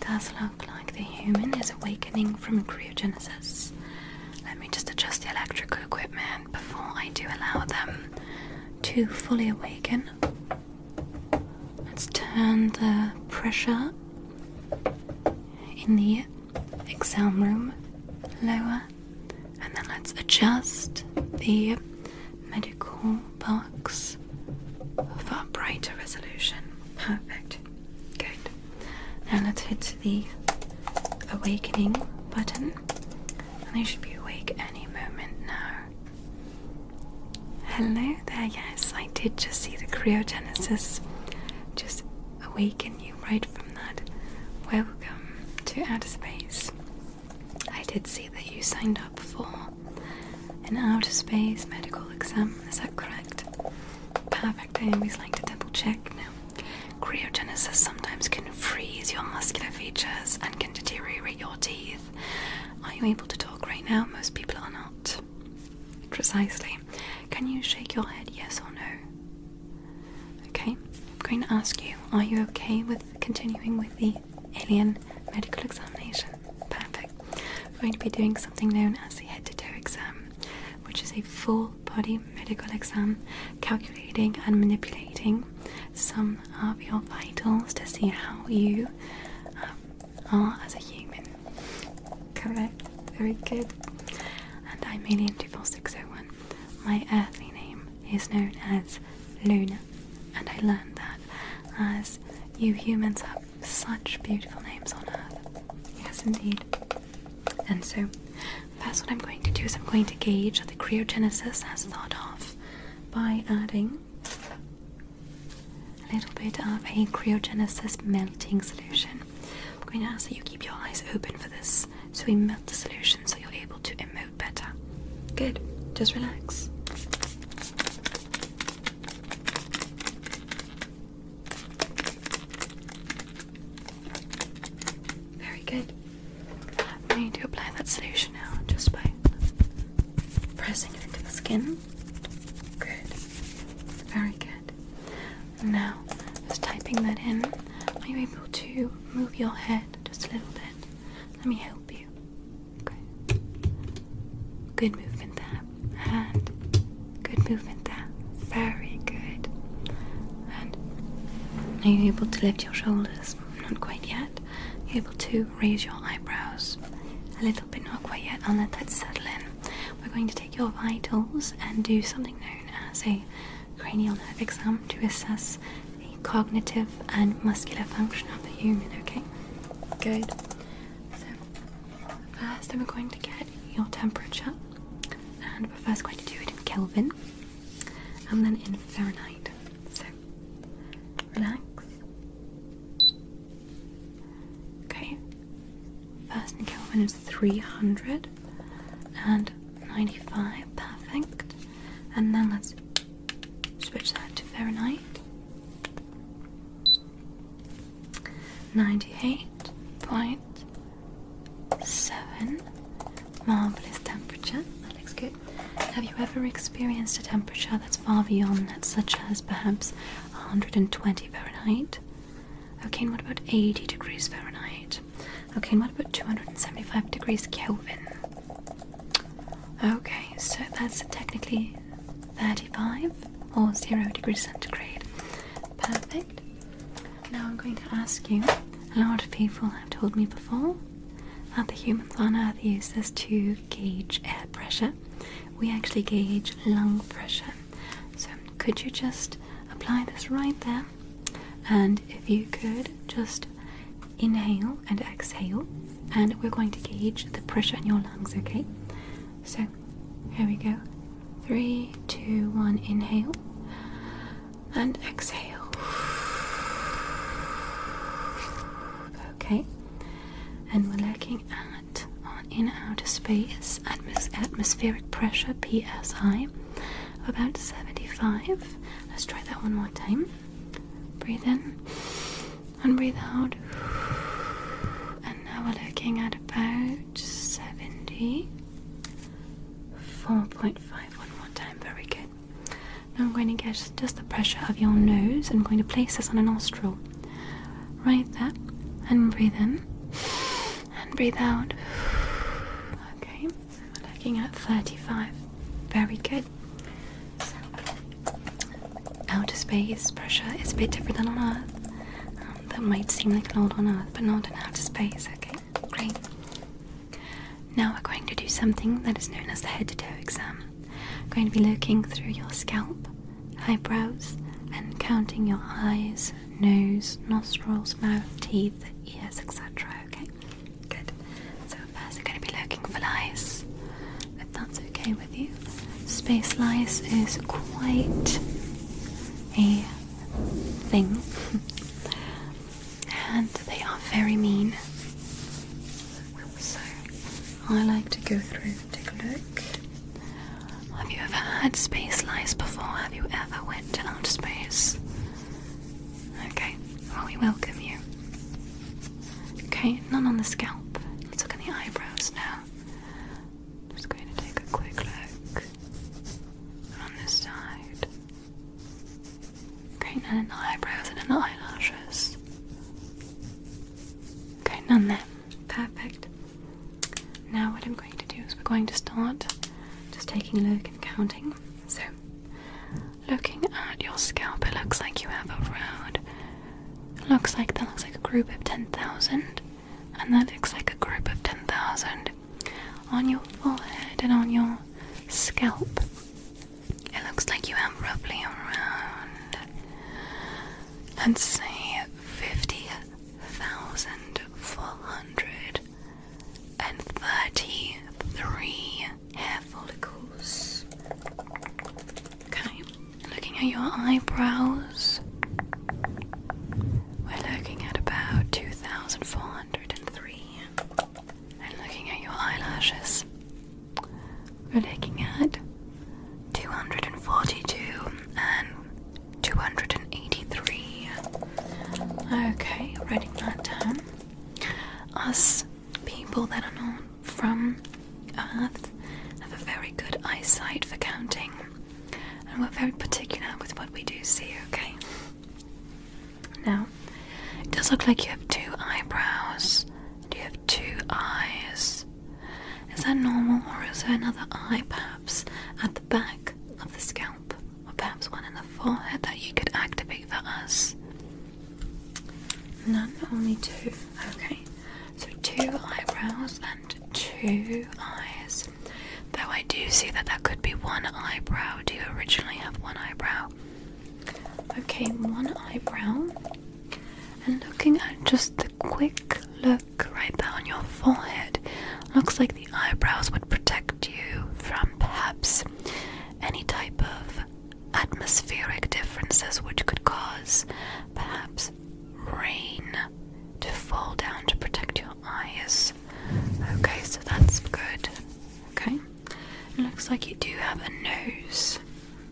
does look like the human is awakening from cryogenesis. Let me just adjust the electrical equipment before I do allow them to fully awaken. Let's turn the pressure in the exam room lower, and then let's adjust the medical box for brighter resolution. Perfect. Good. Now let's hit the awakening button, and they should be awake any moment now. Hello there. Yes, I did just see the cryogenesis just awaken you right from that. Welcome to outer space. I did see that you signed up for an outer space medical exam. Is that correct? Perfect. I always like to double check. Now, cryogenesis sometimes can freeze your muscular features and can deteriorate your teeth. Are you able to talk right now? Most people are not. Precisely. Can you shake your head yes or no? Okay. I'm going to ask you, are you okay with continuing with the alien medical examination? Perfect. We're going to be doing something known as the head-to-toe exam, which is a full-body medical exam calculating and manipulating some of your vitals to see how you are as a human. Correct. Very good. And I'm Alien 24601. My earthly name is known as Luna, and I learned that as you humans have such beautiful names on Earth. Yes, indeed. And so, first what I'm going to do is I'm going to gauge the cryogenesis as thought of by adding a little bit of a cryogenesis melting solution. I'm going to ask that you keep your eyes open for this, so we melt the solution so you're able to emote better. Good. Just relax. Very good. I'm going to apply that solution now just by pressing it into the skin. Good. Very good. Now, just typing that in, are you able to move your head just a little bit? Let me help you. Okay. Good movement there. And good movement there. Very good. And are you able to lift your shoulders? Not quite yet. Are you able to raise your eyebrows? A little bit, not quite yet. I'll let that settle in. We're going to take your vitals and do something known as a cranial nerve exam to assess the cognitive and muscular function of the human, okay? Good. So, first we're going to get your temperature, and we're first going to do it in Kelvin, and then in Fahrenheit. So, relax. Okay. First in Kelvin is 395, perfect. And then let's switch that to Fahrenheit. 98.7. Marvelous temperature. That looks good. Have you ever experienced a temperature that's far beyond that, such as perhaps 120 Fahrenheit? Okay, and what about 80 degrees Fahrenheit? Okay, and what about 275 degrees Kelvin? Okay, so that's technically 35 or 0 degrees centigrade. Perfect. Now I'm going to ask you, a lot of people have told me before that the humans on Earth use this to gauge air pressure. We actually gauge lung pressure. So could you just apply this right there? And if you could just inhale and exhale, and we're going to gauge the pressure in your lungs, okay? So here we go. 3, 2, 1, inhale and exhale. Okay, and we're looking at in outer space atmospheric pressure PSI of about 75. Let's try that one more time. Breathe in and breathe out. And now we're looking at about 74.5. One more time. Very good. Now I'm going to get just the pressure of your nose. I'm going to place this on a nostril right there, and breathe in breathe out. Okay, we're looking at 35. Very good. So, outer space pressure is a bit different than on Earth. That might seem like a lot on Earth, but not in outer space. Okay, great. Now we're going to do something that is known as the head-to-toe exam. I'm going to be looking through your scalp, eyebrows, and counting your eyes, nose, nostrils, mouth, teeth, ears, etc. Okay, good. So first we're going to be looking for lice, if that's okay with you. Space lice is quite a thing, and they are very mean. So I like to go through, take a look. Have you ever had space lice before? Have you ever went to outer space? Okay, well, we welcome you. Okay, none on the scalp. Let's look at the eyebrows now. Just going to take a quick look on this side. Okay, none in the eyebrows and in the eyelashes. Okay, none there. Perfect. Now what I'm going to do is we're going to start just taking a look and counting. So, looking at your scalp, it looks like you have around, that looks like a group of 10,000, and that looks like a group of 10,000 on your forehead and on your scalp. It looks like you have roughly around, let's say, 50,433 hair follicles. Okay, looking at your eyebrows, we're looking at about 2,403. And looking at your eyelashes, we're looking at 242 and 283. Okay, writing that down. Us people that are not from Earth have a very good eyesight for counting, and we're very particular with what we do see, okay? Now, it does look like you have 2 eyebrows, and you have 2 eyes. Is that normal, or is there another eye perhaps at the back of the scalp, or perhaps one in the forehead that you could activate for us? None, only 2. Okay, so 2 eyebrows and 2 eyes. Though I do see that could be 1 eyebrow. Do you originally have 1 eyebrow? Okay, 1 eyebrow. And looking at just the quick look right there on your forehead, looks like the eyebrows would protect you from perhaps any type of atmospheric differences which could cause perhaps rain to fall down to protect your eyes. Okay, so that's good. Okay, it looks like you do have a nose.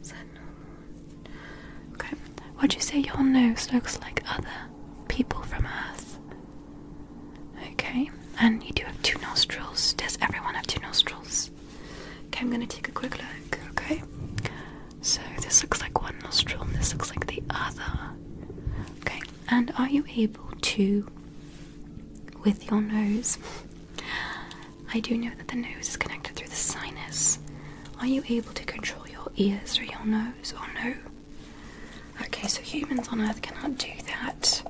Is that normal? Okay, would you say your nose looks like other people from Earth? Okay, and you do have 2 nostrils. Does everyone have 2 nostrils? Okay, I'm gonna take a quick look. Okay, so this looks like 1 nostril and this looks like the other. Okay, and are you able to, with your nose, I do know that the nose is connected through the sinus. Are you able to control your ears through your nose, or no? Okay, so humans on Earth cannot do that.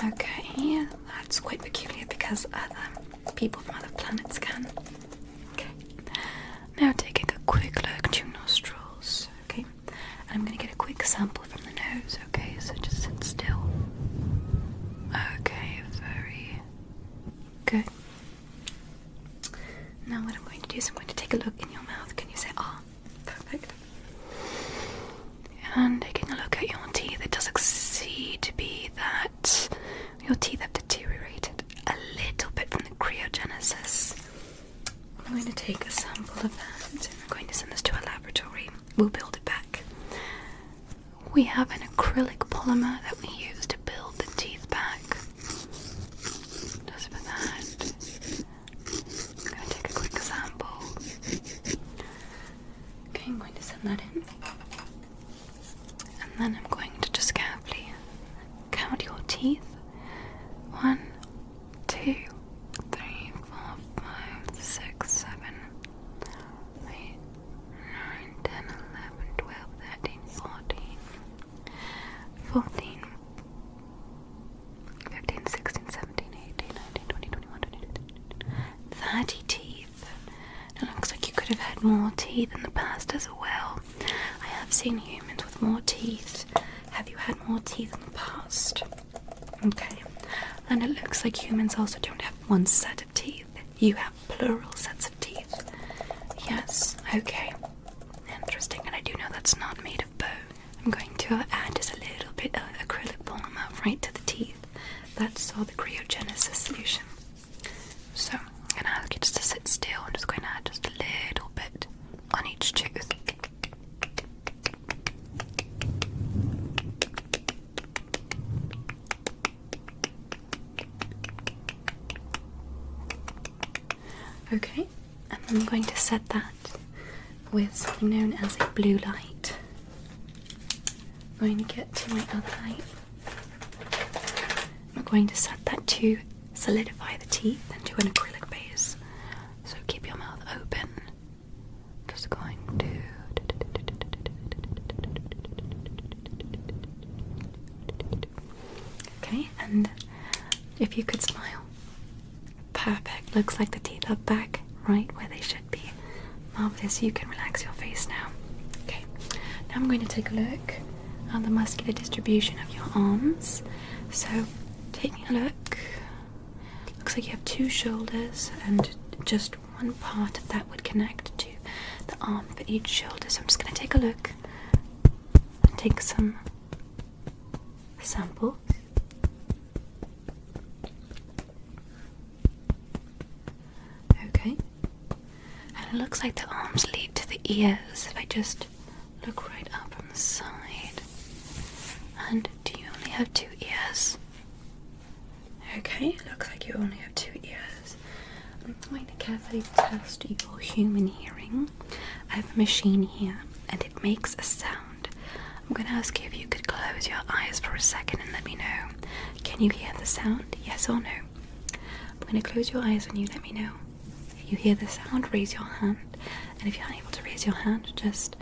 Okay, that's quite peculiar because other people from other planets can. Okay, now taking a quick look, 2 nostrils. Okay, and I'm going to get a quick sample from the nose. Okay, so just sit still. Okay, very good. Now what I'm going to do is I'm going to take a look in your mouth. Can you say ah? Perfect. And taking a look at your teeth, it does seem to be that your teeth have deteriorated a little bit from the cryogenesis. I'm going to take a sample of that and I'm going to send this to a laboratory. We'll build it back. We have an acrylic polymer that we use to build the teeth back. Just for that, I'm going to take a quick sample. Okay, I'm going to send that in. And then I'm going to just carefully count your teeth 30 teeth. It looks like you could have had more teeth in the past as well. I have seen humans with more teeth. Have you had more teeth in the past? Okay. And it looks like humans also don't have one set of teeth. You have plural sets of teeth. Yes, okay. Interesting, and I do know that's not made of bone. I'm going to add just a little bit of acrylic polymer right to the teeth. That's all the cryogenesis solution. So, I'm going to ask you just to sit still. I'm just going to add just a little bit on each tooth. Okay, and I'm going to set that with something known as a blue light. I'm going to get to my other light. I'm going to set that to solidify the teeth into an acrylic base. So keep your mouth open. Just going to... Okay, and if you could smile. Perfect. Looks like the teeth are back right where they should be. Marvelous. You can relax your face now. Okay. Now I'm going to take a look at the muscular distribution of your arms. So, taking a look, looks like you have 2 shoulders and just one part of that would connect to the arm for each shoulder. So I'm just going to take a look and take some samples. Okay. And it looks like the arms lead to the ears if I just look right up from the side. And do you only have 2 ears? Okay, it looks like you only have 2 ears. I'm going to carefully test your human hearing. I have a machine here and it makes a sound. I'm going to ask you if you could close your eyes for a second and let me know. Can you hear the sound? Yes or no? I'm going to close your eyes and you let me know. If you hear the sound, raise your hand. And if you're unable to raise your hand, just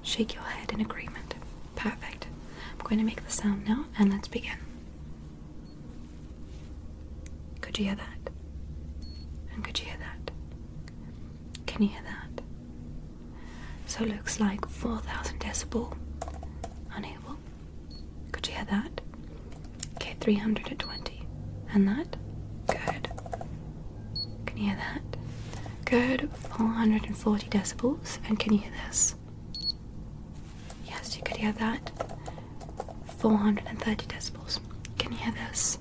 shake your head in agreement. Perfect. I'm going to make the sound now and let's begin. Could you hear that? And could you hear that? Can you hear that? So it looks like 4,000 decibel. Unable. Could you hear that? Okay, 320. And that? Good. Can you hear that? Good. 440 decibels. And can you hear this? Yes, you could hear that. 430 decibels. Can you hear this?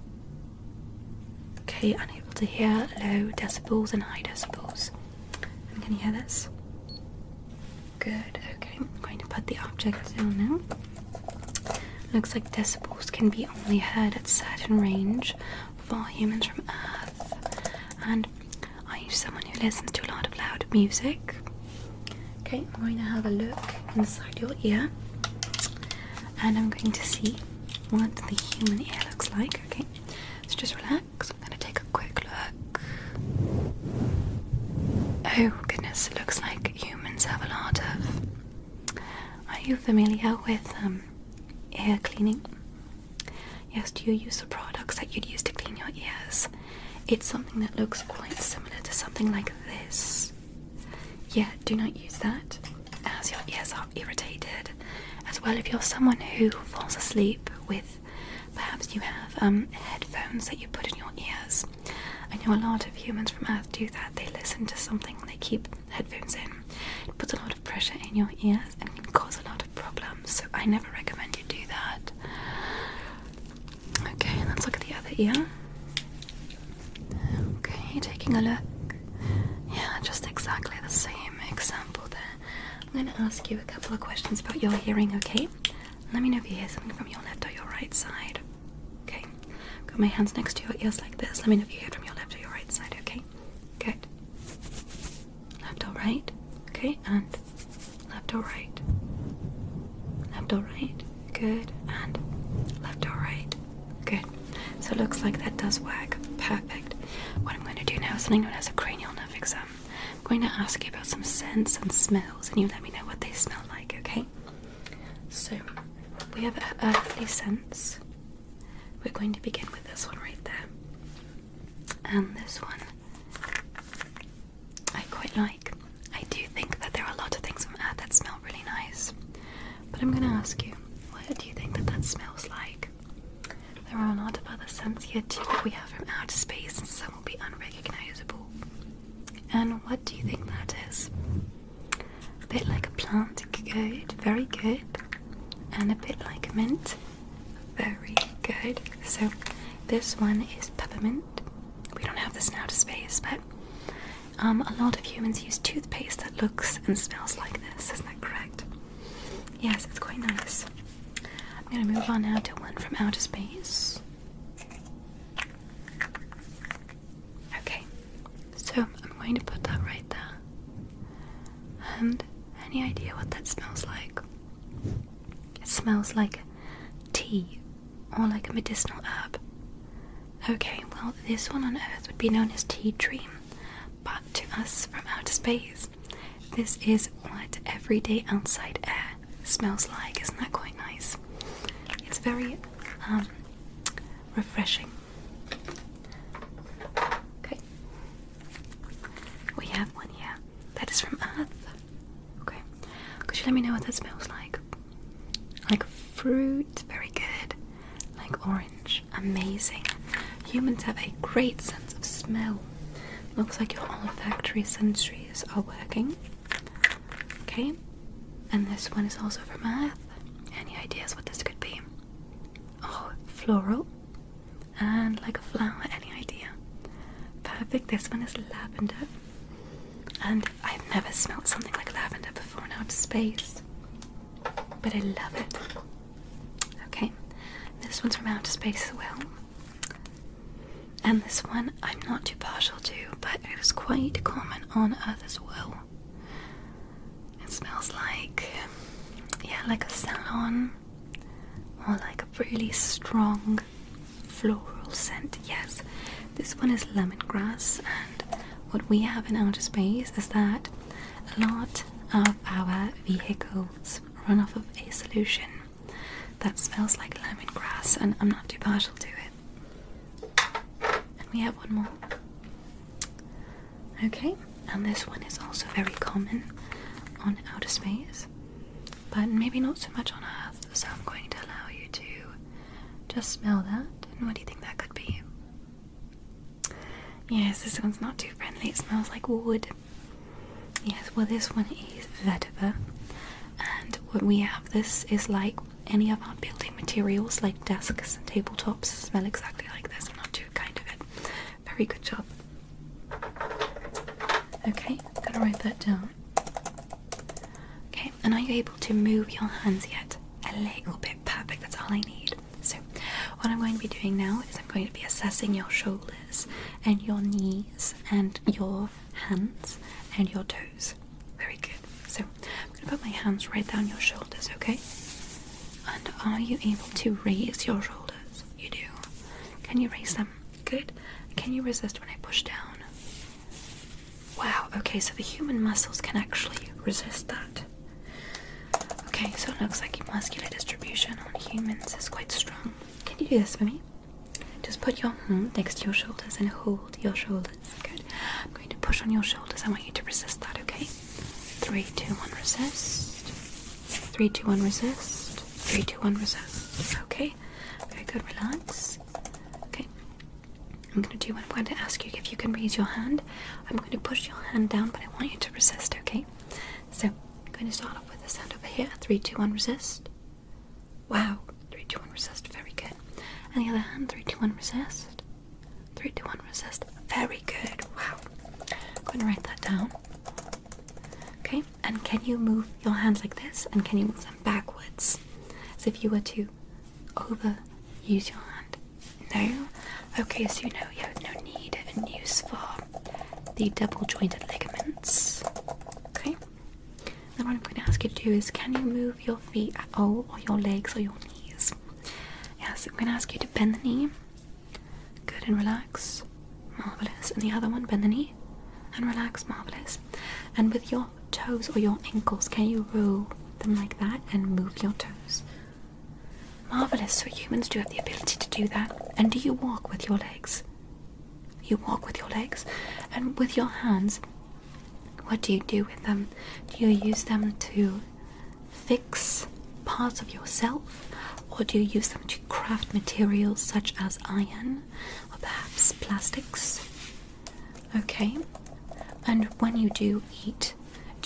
Okay, unable to hear low decibels and high decibels. And can you hear this? Good, okay. I'm going to put the object down now. Looks like decibels can be only heard at certain range for humans from Earth. And are you someone who listens to a lot of loud music? Okay, I'm going to have a look inside your ear. And I'm going to see what the human ear looks like, okay? So just relax. I'm going to take a quick look. Oh goodness, it looks like humans have a lot of... Are you familiar with ear cleaning? Yes, do you use the products that you'd use to clean your ears? It's something that looks quite similar to something like this. Yeah, do not use that as your ears are irritated. As well, if you're someone who falls asleep with, perhaps you have headphones that you put in your ears. I know a lot of humans from Earth do that. They listen to something and they keep headphones in. It puts a lot of pressure in your ears and can cause a lot of problems. So I never recommend you do that. Okay, let's look at the other ear. Okay, taking a look. Yeah, just exactly the same example there. I'm going to ask you a couple of questions about your hearing, okay? Let me know if you hear something from your left or your right side. Okay? Got my hands next to your ears like this. Let me know if you hear from your left or your right side, okay? Good. Left or right? Okay, and left or right? Left or right? Good. And left or right? Good. So it looks like that does work. Perfect. What I'm going to do now is something known as a cranial nerve exam. I'm going to ask you about some scents and smells, and you let me know what they smell like, okay? So, we have earthly scents. We're going to begin with this one right there. And this one quite like. I do think that there are a lot of things from Earth that smell really nice. But I'm going to ask you, what do you think that smells like? There are a lot of other scents here too that we have from outer space, and some will be unrecognizable. And what do you think that is? A bit like a plant, good, very good. And a bit like mint, very good. So this one is peppermint. We don't have this in outer space, but a lot of humans use toothpaste that looks and smells like this. Isn't that correct? Yes, it's quite nice. I'm going to move on now to one from outer space. Okay, so I'm going to put that right there. And any idea what that smells like? It smells like tea or like a medicinal herb. Okay, well, this one on Earth would be known as tea tree, but to us from outer space, this is what everyday outside air smells like. Isn't that quite nice? It's very refreshing. Okay, we have one here that is from Earth. Okay, could you let me know what that smells like? Like fruit, very good. Like orange, amazing. Humans have a great sense of smell. Looks like your olfactory sensories are working. Okay, and this one is also from Earth. Any ideas what this could be? Oh, floral. And like a flower, any idea? Perfect, this one is lavender. And I've never smelled something like lavender before in outer space. But I love it. Okay, this one's from outer space as well. And this one I'm not too partial to, but it is quite common on Earth as well. It smells like, yeah, like a salon, or like a really strong floral scent. Yes, this one is lemongrass, and what we have in outer space is that a lot of our vehicles run off of a solution that smells like lemongrass, and I'm not too partial to it. We have one more. Okay, and this one is also very common on outer space, but maybe not so much on Earth, so I'm going to allow you to just smell that. And what do you think that could be? Yes, this one's not too friendly. It smells like wood. Yes, well, this one is vetiver, and what we have, this is like any of our building materials, like desks and tabletops, smell exactly like this. I'm not too kind of it. Very good job. Okay, I'm gonna write that down. Okay, and are you able to move your hands yet? A little bit. Perfect, that's all I need. So, what I'm going to be doing now is I'm going to be assessing your shoulders and your knees and your hands and your toes. Very good. So, I'm going to put my hands right down your shoulders, okay? And are you able to raise your shoulders? You do. Can you raise them? Good. Can you resist when I push down? Wow, okay, so the human muscles can actually resist that. Okay, so it looks like muscular distribution on humans is quite strong. Can you do this for me? Just put your hand next to your shoulders and hold your shoulders. Good. I'm going to push on your shoulders. I want you to resist that, okay? 3, 2, 1, resist. 3, 2, 1, resist. 3, 2, 1, resist. Okay, very good, relax. Okay, I'm going to ask you if you can raise your hand. I'm going to push your hand down, but I want you to resist, okay? So, I'm going to start off with this hand over here. 3, 2, 1, resist. Wow, 3, 2, 1, resist, very good. And the other hand, 3, 2, 1, resist. 3, 2, 1, resist. Very good, wow. I'm going to write that down. Okay, and can you move your hands like this? And can you move them backwards? As if you were to overuse your hand. No? Okay, so you know you have no need and use for the double jointed ligaments. Okay? Then what I'm going to ask you to do is, can you move your feet at all, or your legs, or your knees? Yes, I'm going to ask you to bend the knee. Good, and relax. Marvellous. And the other one, bend the knee and relax. Marvellous. And with your toes or your ankles, can you roll them like that and move your toes? Marvellous. So humans do have the ability to do that. And do you walk with your legs? You walk with your legs. And with your hands, What do you do with them? Do you use them to fix parts of yourself? Or do you use them to craft materials such as iron or perhaps plastics? Okay. And when you do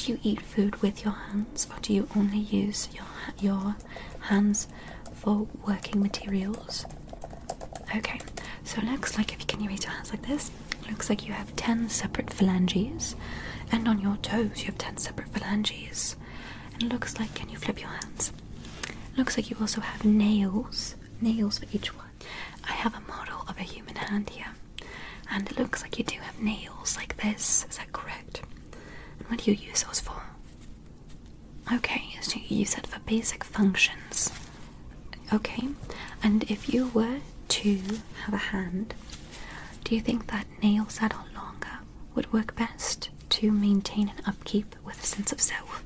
you eat food with your hands, or do you only use your hands for working materials? Okay, so it looks like, if you can raise your hands like this, it looks like you have 10 separate phalanges, and on your toes you have 10 separate phalanges. And it looks like, can you flip your hands? It looks like you also have nails for each one. I have a model of a human hand here, and it looks like you do have nails like this. Is that correct? And what do you use those for? Okay, so you use it for basic functions. Okay, and if you were to have a hand, do you think that nails that are longer would work best to maintain an upkeep with a sense of self?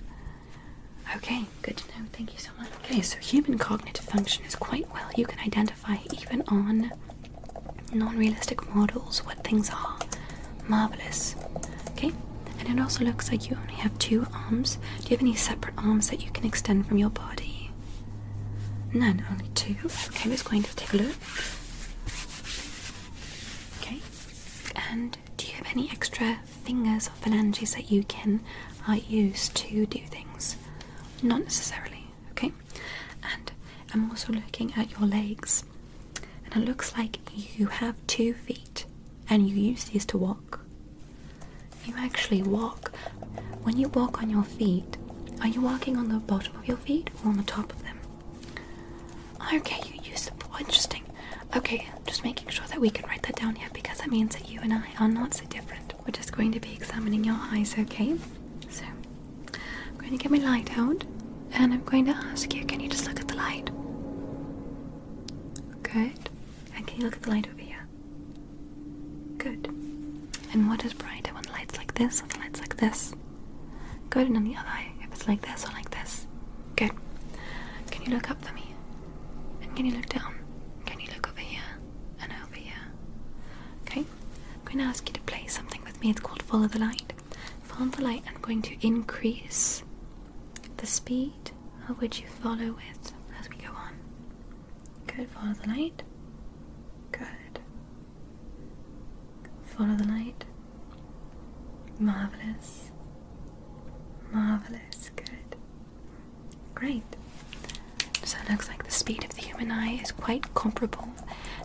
Okay, good to know. Thank you so much. Okay, so human cognitive function is quite well. You can identify even on non-realistic models what things are. Marvelous. Okay, and it also looks like you only have 2 arms. Do you have any separate arms that you can extend from your body? None, only 2. Okay, I'm just going to take a look. Okay, and do you have any extra fingers or phalanges that you can use to do things? Not necessarily. Okay, and I'm also looking at your legs, and it looks like you have 2 feet and you use these to walk. You actually walk. When you walk on your feet, are you walking on the bottom of your feet or on the top of them? Okay, you use the... Interesting. Okay, just making sure that we can write that down here, because that means that you and I are not so different. We're just going to be examining your eyes, okay? So, I'm going to get my light out, and I'm going to ask you, can you just look at the light? Good. And can you look at the light over here? Good. And what is brighter, when the light's like this or the light's like this? Good. And on the other eye, if it's like this or like this? Good. Can you look up for me? And can you look down? Can you look over here and over here? Okay. I'm going to ask you to play something with me. It's called Follow the Light. Follow the light. I'm going to increase the speed of which you follow with as we go on. Good. Follow the light. Good. Follow the light. Marvelous. Marvelous. Good. Great. So it looks like the speed of the human eye is quite comparable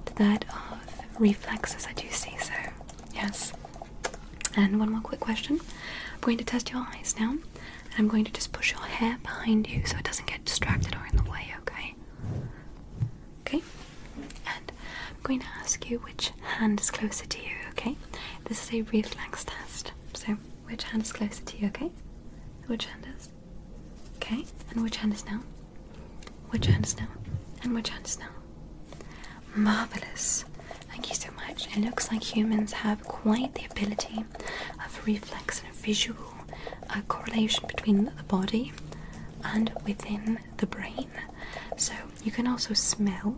to that of reflexes that you see, so yes. And one more quick question. I'm going to test your eyes now, and I'm going to just push your hair behind you so it doesn't get distracted or in the way, okay? Okay? And I'm going to ask you which hand is closer to you, okay? This is a reflex test. So, which hand is closer to you, okay? Which hand is? Okay, and which hand is now? Which hand is now? And which hand is now? Marvelous. Thank you so much. It looks like humans have quite the ability of reflex and visual correlation between the body and within the brain. So you can also smell,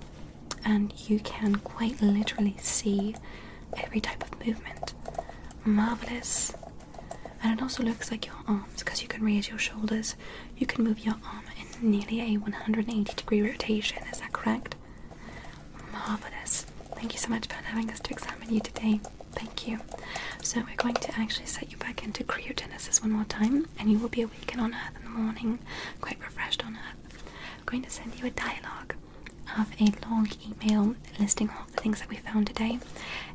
and you can quite literally see every type of movement. Marvelous. And it also looks like your arms, because you can raise your shoulders, you can move your arm in nearly a 180-degree rotation. Is that correct? Marvelous. Thank you so much for allowing us to examine you today. Thank you. So we're going to actually set you back into cryogenesis one more time, and you will be awakened on Earth in the morning, quite refreshed on Earth. I'm going to send you a dialogue of a long email listing all the things that we found today,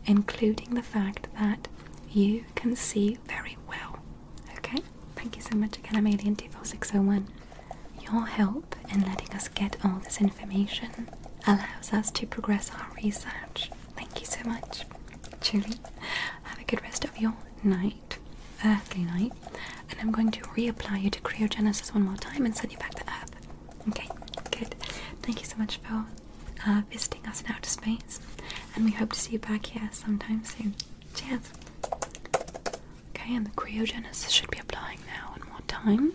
including the fact that you can see very well. Okay? Thank you so much again. I'm Alien 24601. Your help in letting us get all this information allows us to progress our research. Thank you so much. Truly. Have a good rest of your night, earthly night, and I'm going to reapply you to cryogenesis one more time and send you back to Earth. Okay, good. Thank you so much for visiting us in outer space, and we hope to see you back here sometime soon. Cheers. Okay, and the cryogenesis should be applying now one more time.